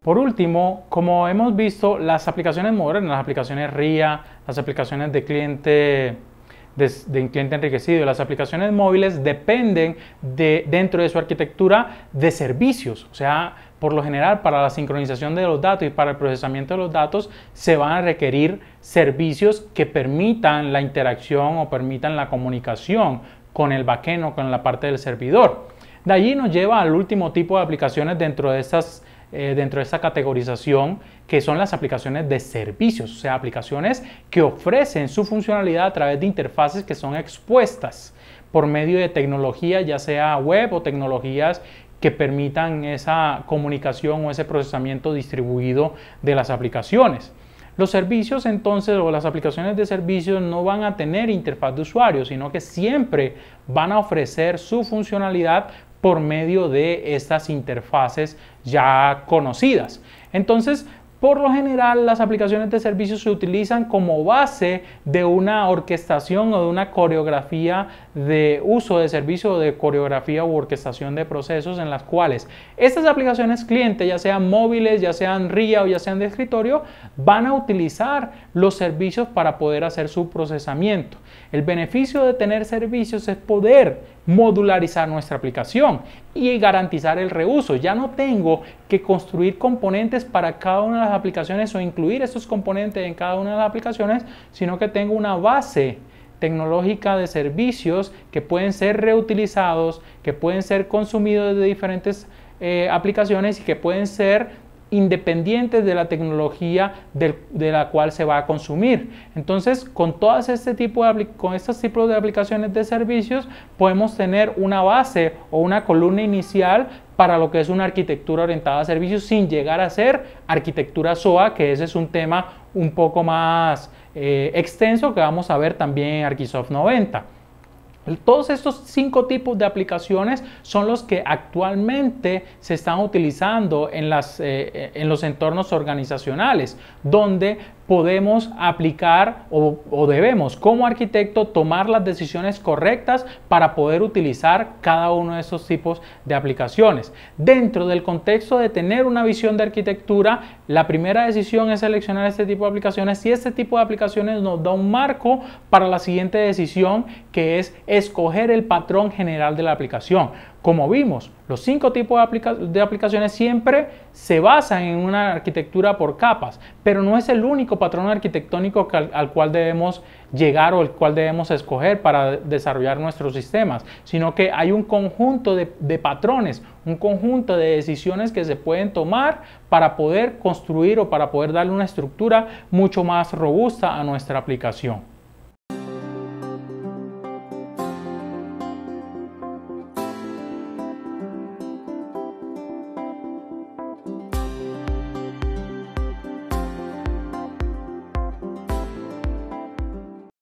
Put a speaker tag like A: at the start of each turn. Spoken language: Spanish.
A: Por último, como hemos visto, las aplicaciones modernas, las aplicaciones RIA, las aplicaciones de cliente enriquecido, las aplicaciones móviles dependen dentro de su arquitectura de servicios. O sea, por lo general, para la sincronización de los datos y para el procesamiento de los datos se van a requerir servicios que permitan la interacción o permitan la comunicación con el backend o con la parte del servidor. De allí nos lleva al último tipo de aplicaciones dentro de esta categorización, que son las aplicaciones de servicios, o sea, aplicaciones que ofrecen su funcionalidad a través de interfaces que son expuestas por medio de tecnología, ya sea web o tecnologías que permitan esa comunicación o ese procesamiento distribuido de las aplicaciones. Los servicios entonces o las aplicaciones de servicios no van a tener interfaz de usuario, sino que siempre van a ofrecer su funcionalidad por medio de estas interfaces ya conocidas. Entonces, por lo general, las aplicaciones de servicios se utilizan como base de una orquestación o de una coreografía de uso de servicio, de coreografía u orquestación de procesos en las cuales estas aplicaciones cliente, ya sean móviles, ya sean RIA o ya sean de escritorio, van a utilizar los servicios para poder hacer su procesamiento. El beneficio de tener servicios es poder modularizar nuestra aplicación y garantizar el reuso. Ya no tengo que construir componentes para cada una de las aplicaciones o incluir estos componentes en cada una de las aplicaciones, sino que tengo una base tecnológica de servicios que pueden ser reutilizados, que pueden ser consumidos de diferentes aplicaciones y que pueden ser independientes de la tecnología de la cual se va a consumir. Entonces, con estos tipos de aplicaciones de servicios, podemos tener una base o una columna inicial para lo que es una arquitectura orientada a servicios sin llegar a ser arquitectura SOA, que ese es un tema un poco más extenso que vamos a ver también en Archisoft 90. Todos estos 5 tipos de aplicaciones son los que actualmente se están utilizando en los entornos organizacionales, donde podemos aplicar o debemos como arquitecto tomar las decisiones correctas para poder utilizar cada uno de esos tipos de aplicaciones. Dentro del contexto de tener una visión de arquitectura, la primera decisión es seleccionar este tipo de aplicaciones y este tipo de aplicaciones nos da un marco para la siguiente decisión, que es escoger el patrón general de la aplicación. Como vimos, los 5 tipos de aplicaciones siempre se basan en una arquitectura por capas, pero no es el único patrón arquitectónico al cual debemos llegar o el cual debemos escoger para desarrollar nuestros sistemas, sino que hay un conjunto de patrones, un conjunto de decisiones que se pueden tomar para poder construir o para poder darle una estructura mucho más robusta a nuestra aplicación.